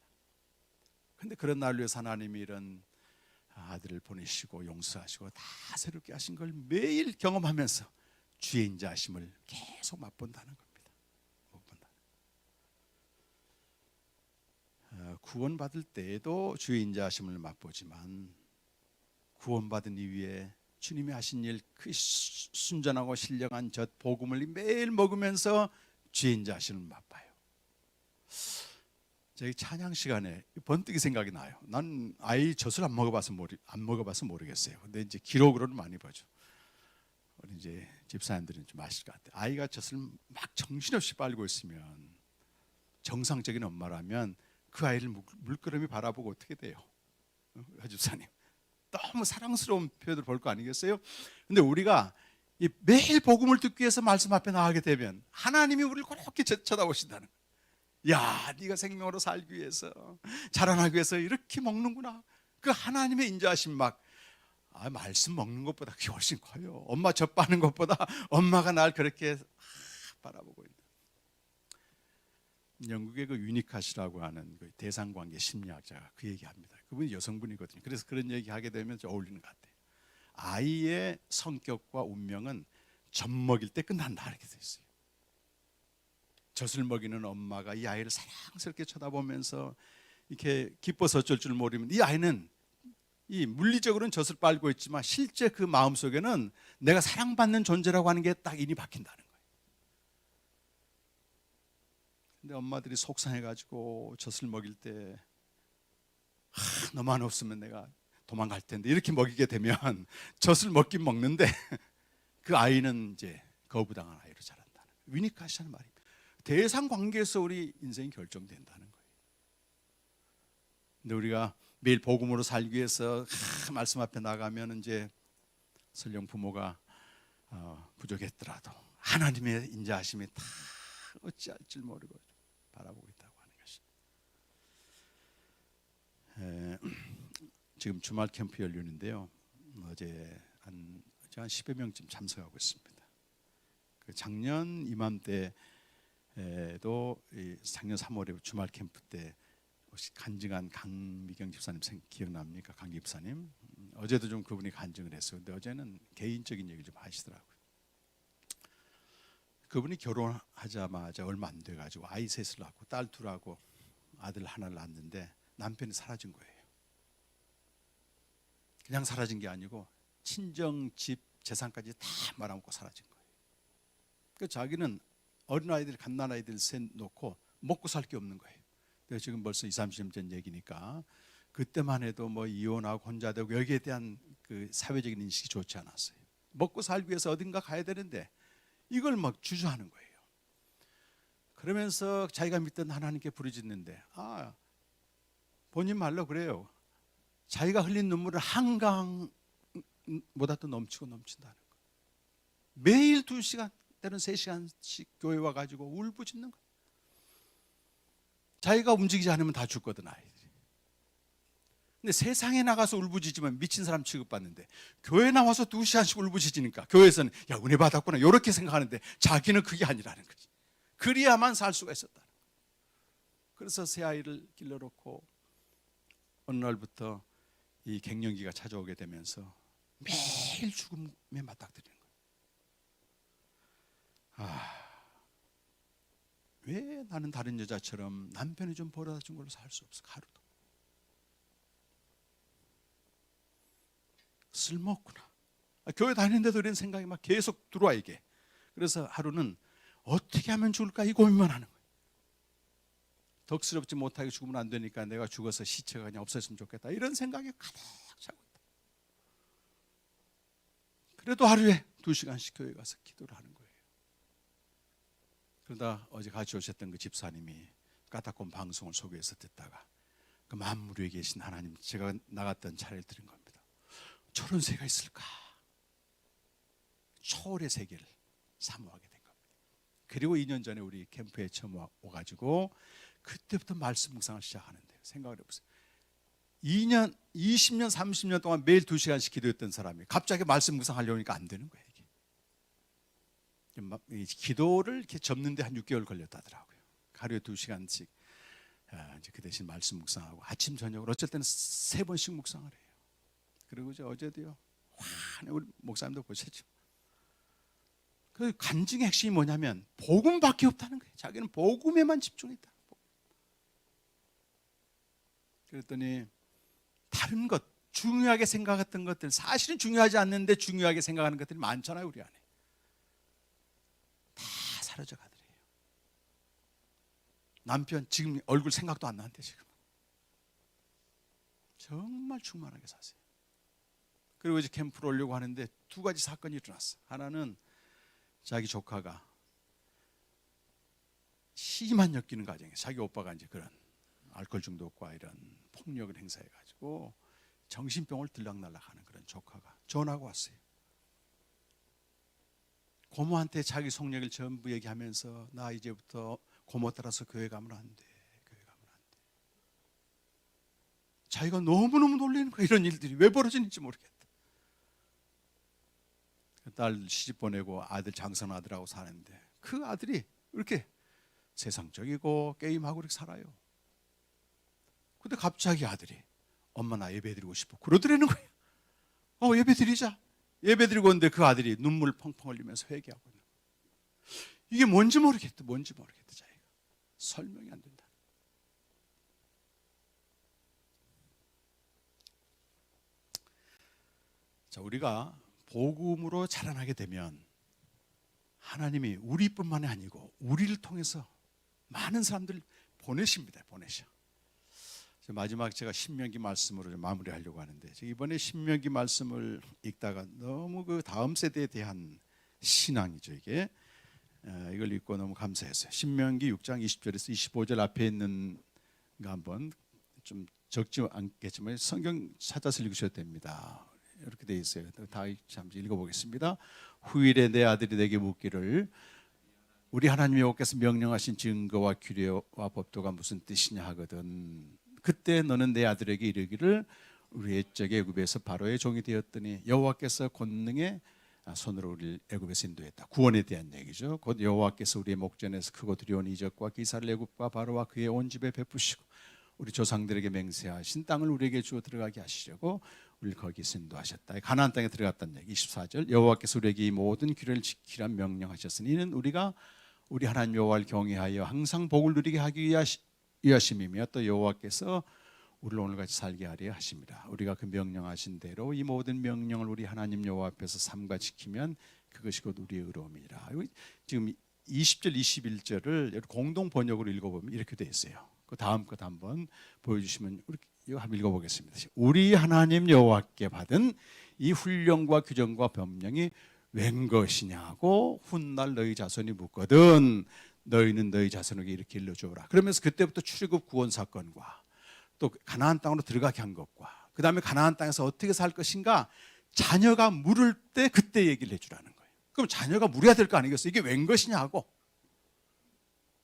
그런데 그런 날을 위해서 하나님이 이런 아들을 보내시고 용서하시고 다 새롭게 하신 걸 매일 경험하면서 주의 인자하심을 계속 맛본다는 겁니다. 구원받을 때에도 주의 인자하심을 맛보지만 구원받은 이후에 주님이 하신 일 그 순전하고 신령한 젖 복음을 매일 먹으면서 주의 인자하심을 맛봐요. 저희 찬양 시간에 번뜩이 생각이 나요. 난 아이 젖을 안 먹어봐서 모르겠어요. 근데 이제 기록으로는 많이 보죠. 우리 이제 집사님들은 좀 아실 것 같아요. 아이가 젖을 막 정신없이 빨고 있으면 정상적인 엄마라면 그 아이를 물끄러미 바라보고 어떻게 돼요? 집사님 너무 사랑스러운 표현을 볼 거 아니겠어요? 근데 우리가 매일 복음을 듣기 위해서 말씀 앞에 나가게 되면 하나님이 우리를 그렇게 쳐다보신다는 거예요. 야, 네가 생명으로 살기 위해서 자라나기 위해서 이렇게 먹는구나. 그 하나님의 인자하심 말씀 먹는 것보다 그게 훨씬 커요. 엄마 젖 빠는 것보다 엄마가 날 그렇게 바라보고 있는. 영국의 그 유니카시라고 하는 그 대상관계 심리학자가 그 얘기합니다. 그분이 여성분이거든요. 그래서 그런 얘기하게 되면 좀 어울리는 것 같아요. 아이의 성격과 운명은 젖 먹일 때 끝난다 이렇게 돼 있어요. 젖을 먹이는 엄마가 이 아이를 사랑스럽게 쳐다보면서 이렇게 기뻐서 어쩔 줄 모르면 이 아이는 이 물리적으로는 젖을 빨고 있지만 실제 그 마음속에는 내가 사랑받는 존재라고 하는 게 딱 인이 박힌다는 거예요. 근데 엄마들이 속상해가지고 젖을 먹일 때 너만 없으면 내가 도망갈 텐데 이렇게 먹이게 되면 젖을 먹긴 먹는데 그 아이는 이제 거부당한 아이로 자란다는 거예요. 위니카시라는 말입니다. 대상 관계에서 우리 인생이 결정된다는 거예요. 근데 우리가 매일 복음으로 살기 위해서 말씀 앞에 나가면 이제 설령 부모가 부족했더라도 하나님의 인자하심이 다 어찌할 줄 모르고 바라보고 있다고 하는 것이. 지금 주말 캠프 열리는데요. 어제 한 10여 명쯤 참석하고 있습니다. 그 작년 이맘때도 작년 3월에 주말 캠프 때 혹시 간증한 강미경 집사님 기억납니까? 강 집사님. 어제도 좀 그분이 간증을 했어요. 근데 어제는 개인적인 얘기를 좀 하시더라고요. 그분이 결혼하자마자 얼마 안 돼가지고 아이 셋을 낳고 딸 둘하고 아들 하나를 낳았는데 남편이 사라진 거예요. 그냥 사라진 게 아니고 친정 집 재산까지 다 말아먹고 사라진 거예요. 그 자기는 어린아이들 갓난아이들 셋 놓고 먹고 살 게 없는 거예요. 지금 벌써 20, 30년 전 얘기니까 그때만 해도 뭐 이혼하고 혼자 되고 여기에 대한 그 사회적인 인식이 좋지 않았어요. 먹고 살기 위해서 어딘가 가야 되는데 이걸 막 주저하는 거예요. 그러면서 자기가 믿던 하나님께 부르짖는데 본인 말로 그래요. 자기가 흘린 눈물은 한강보다 더 넘치고 넘친다는 거예요. 매일 2시간 때는 3시간씩 교회 와가지고 울부짖는 거예요. 자기가 움직이지 않으면 다 죽거든 아이들이. 근데 세상에 나가서 울부짖으면 미친 사람 취급받는데 교회 나와서 2시간씩 울부짖으니까 교회에서는 야 은혜 받았구나 이렇게 생각하는데 자기는 그게 아니라는 거지. 그래야만 살 수가 있었다는 거예요. 그래서 새 아이를 길러놓고 어느 날부터 이 갱년기가 찾아오게 되면서 매일 죽음에 맞닥뜨리는 거예요. 왜 나는 다른 여자처럼 남편이 좀 벌어다 준 걸로 살 수 없을까? 하루도 쓸모없구나. 교회 다니는데도 이런 생각이 막 계속 들어와 이게. 그래서 하루는 어떻게 하면 좋을까 이 고민만 하는 거예요. 덕스럽지 못하게 죽으면 안 되니까 내가 죽어서 시체가 그냥 없어졌으면 좋겠다 이런 생각이 가득 차고 있다. 그래도 하루에 2시간씩 교회 가서 기도를 하는 거예요. 그러다 어제 같이 오셨던 그 집사님이 까딱곰 방송을 소개해서 듣다가 그 만물에 계신 하나님, 제가 나갔던 차례를 들은 겁니다. 저런 새가 있을까? 초월의 세계를 사모하게 된 겁니다. 그리고 2년 전에 우리 캠프에 처음 와가지고 그때부터 말씀 묵상을 시작하는데요. 생각을 해보세요. 2년, 20년, 30년 동안 매일 2시간씩 기도했던 사람이 갑자기 말씀 묵상하려니까 안 되는 거예요. 이게 기도를 이렇게 접는데 한 6개월 걸렸다더라고요. 하루에 2시간씩 이제 그 대신 말씀 묵상하고 아침 저녁으로 어쩔 때는 3번씩 묵상을 해요. 그리고 어제도요. 우리 목사님도 보셨죠. 그 간증의 핵심이 뭐냐면 복음밖에 없다는 거예요. 자기는 복음에만 집중했다. 그랬더니 다른 것, 중요하게 생각했던 것들, 사실은 중요하지 않는데 중요하게 생각하는 것들이 많잖아요, 우리 안에. 다 사라져 가더래요. 남편 지금 얼굴 생각도 안 나는데 지금 정말 충만하게 사세요. 그리고 이제 캠프를 오려고 하는데 2가지 사건이 일어났어. 하나는 자기 조카가 시기만 엮이는 과정에 자기 오빠가 이제 그런 알코올 중독과 이런 폭력을 행사해 가지고 정신병을 들락날락하는 그런 조카가 전화가 왔어요. 고모한테 자기 속력을 전부 얘기하면서 나 이제부터 고모 따라서 교회 가면 안 돼. 교회 가면 안 돼. 자기가 너무너무 놀라는 거야. 이런 일들이 왜 벌어지는지 모르겠다. 딸 시집 보내고 아들 장선 아들하고 사는데 그 아들이 이렇게 세상적이고 게임하고 이렇게 살아요. 근데 갑자기 아들이 엄마 나 예배 드리고 싶어 그러더라는 거예요. 예배 드리자. 예배 드리고 있는데 그 아들이 눈물 펑펑 흘리면서 회개하고 있는 거예요. 이게 뭔지 모르겠다. 자기가 설명이 안 된다. 자, 우리가 복음으로 자라나게 되면 하나님이 우리뿐만이 아니고 우리를 통해서 많은 사람들 보내십니다. 보내셔. 마지막 제가 신명기 말씀으로 좀 마무리하려고 하는데, 이번에 신명기 말씀을 읽다가 너무 그 다음 세대에 대한 신앙이죠. 이게 이걸 읽고 너무 감사했어요. 신명기 6장 20절에서 25절 앞에 있는 거 한번 좀 적지 않겠지만 성경 찾아서 읽으셔야 됩니다. 이렇게 돼 있어요. 다 잠시 읽어보겠습니다. 후일에 내 아들이 내게 묻기를 우리 하나님 여호와께서 명령하신 증거와 규례와 법도가 무슨 뜻이냐 하거든. 그때 너는 내 아들에게 이르기를 우리 옛적에 애굽에서 바로의 종이 되었더니 여호와께서 권능의 손으로 우리를 애굽에서 인도했다. 구원에 대한 얘기죠. 곧 여호와께서 우리의 목전에서 크고 두려운 이적과 기사를 애굽과 바로와 그의 온 집에 베푸시고 우리 조상들에게 맹세하신 땅을 우리에게 주어 들어가게 하시려고 우리를 거기서 인도하셨다. 가나안 땅에 들어갔다는 얘기. 24절 여호와께서 우리에게 이 모든 규례를 지키라 명령하셨으니 이는 우리가 우리 하나님 여호와를 경외하여 항상 복을 누리게 하기 위하심이며 또 여호와께서 우리를 오늘같이 살게 하려 하십니다. 우리가 그 명령하신 대로 이 모든 명령을 우리 하나님 여호와 앞에서 삼가 지키면 그것이 곧 우리의 의로움이라. 지금 20절 21절을 공동 번역으로 읽어보면 이렇게 되어 있어요. 그 다음 것 한번 보여주시면 이거 한번 읽어보겠습니다. 우리 하나님 여호와께 받은 이 훈령과 규정과 법령이 웬 것이냐고 훗날 너희 자손이 묻거든 너희는 너희 자손에게 이렇게 일러주어라. 그러면서 그때부터 출애굽 구원 사건과 또 가나안 땅으로 들어가게 한 것과 그 다음에 가나안 땅에서 어떻게 살 것인가, 자녀가 물을 때 그때 얘기를 해주라는 거예요. 그럼 자녀가 물어야 될 거 아니겠어요? 이게 웬 것이냐고.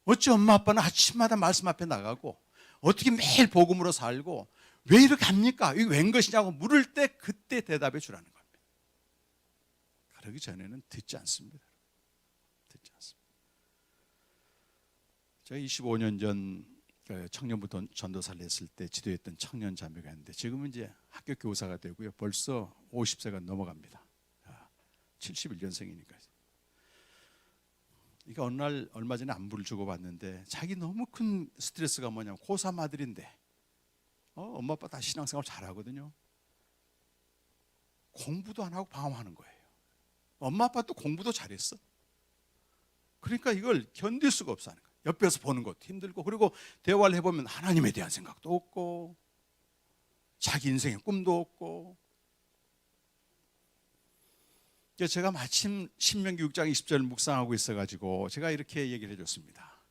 어찌 엄마 아빠는 아침마다 말씀 앞에 나가고 어떻게 매일 복음으로 살고 왜 이렇게 합니까? 이게 웬 것이냐고 물을 때 그때 대답해 주라는 겁니다. 그러기 전에는 듣지 않습니다. 듣지 않습니다. 제가 25년 전 청년부 전도사를 했을 때 지도했던 청년 자매가 있는데 지금은 이제 학교 교사가 되고요. 벌써 50세가 넘어갑니다. 71년생이니까. 그러니까 어느 날 얼마 전에 안부를 주고받는데 자기 너무 큰 스트레스가 뭐냐면 고3 아들인데 엄마 아빠 다 신앙생활 잘하거든요. 공부도 안 하고 방황하는 거예요. 엄마 아빠도 공부도 잘했어. 그러니까 이걸 견딜 수가 없어 하는 거예요. 옆에서 보는 것도 힘들고, 그리고 대화를 해보면 하나님에 대한 생각도 없고 자기 인생의 꿈도 없고. 제가 마침 신명기 6장 20절 묵상하고 있어가지고 제가 이렇게 얘기를 해줬습니다.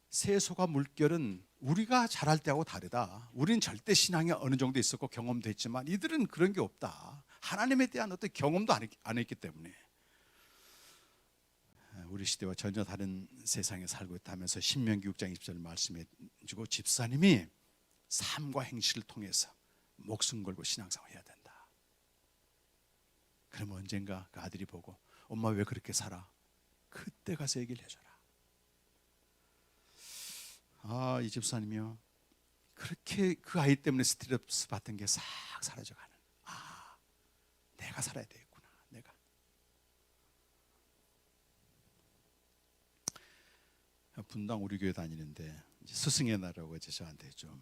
세소가 물결은 우리가 잘할 때하고 다르다. 우리는 절대 신앙이 어느 정도 있었고 경험도 했지만 이들은 그런 게 없다. 하나님에 대한 어떤 경험도 안 했기 때문에 우리 시대와 전혀 다른 세상에 살고 있다면서 신명기 6장 20절 말씀해주고 집사님이 삶과 행실을 통해서 목숨 걸고 신앙생활 해야 된다. 그러면 언젠가 그 아들이 보고 엄마 왜 그렇게 살아? 그때 가서 얘기를 해줘라. 이 집사님이요, 그렇게 그 아이 때문에 스트레스 받던 게 싹 사라져가는, 내가 살아야 되겠구나. 내가 분당 우리 교회 다니는데 스승의 날이라고 이제 저한테 좀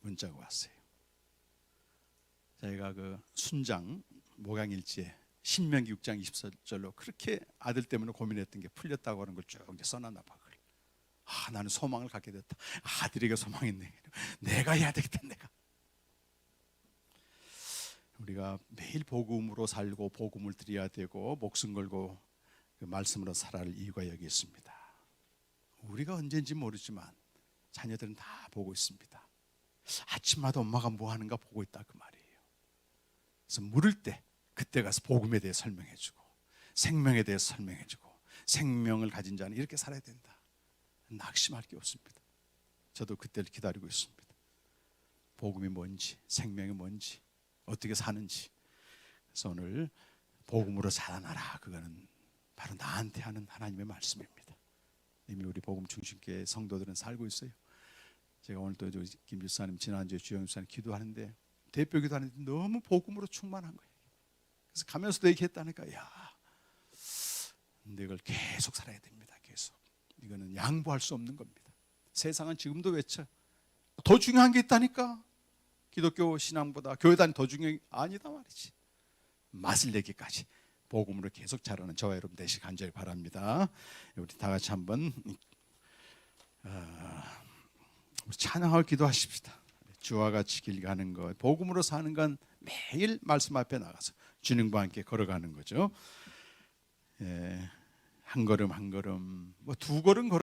문자가 왔어요. 저희가 그 순장 목양일지에 신명기 6장 24절로 그렇게 아들 때문에 고민했던 게 풀렸다고 하는 걸 쭉 써놨나 봐. 나는 소망을 갖게 됐다. 아들에게 소망했네. 내가 해야 되겠다. 내가. 우리가 매일 복음으로 살고 복음을 드려야 되고 목숨 걸고 그 말씀으로 살아야 할 이유가 여기 있습니다. 우리가 언제인지 모르지만 자녀들은 다 보고 있습니다. 아침마다 엄마가 뭐 하는가 보고 있다 그 말이에요. 그래서 물을 때 그때 가서 복음에 대해 설명해주고 생명에 대해 설명해주고 생명을 가진 자는 이렇게 살아야 된다. 낙심할 게 없습니다. 저도 그때를 기다리고 있습니다. 복음이 뭔지, 생명이 뭔지, 어떻게 사는지. 그래서 오늘 복음으로 살아나라. 그거는 바로 나한테 하는 하나님의 말씀입니다. 이미 우리 복음 중심교회 성도들은 살고 있어요. 제가 오늘 또 김 집사님, 지난주에 주영 집사님 기도하는데 대표 기도하는데 너무 복음으로 충만한 거예요. 그래서 가면서도 얘기했다니까, 근데 이걸 계속 살아야 됩니다. 계속. 이거는 양보할 수 없는 겁니다. 세상은 지금도 외쳐. 더 중요한 게 있다니까. 기독교 신앙보다 교회 다니 더 중요한 게 아니다 말이지. 맛을 내기까지 복음으로 계속 자라는 저와 여러분 되시 간절히 바랍니다. 우리 다 같이 한번 찬양하고 기도하십시다. 주와 같이 길 가는 것, 복음으로 사는 건 매일 말씀 앞에 나가서 주님과 함께 걸어가는 거죠. 한 걸음 한 걸음, 뭐 두 걸음 걸어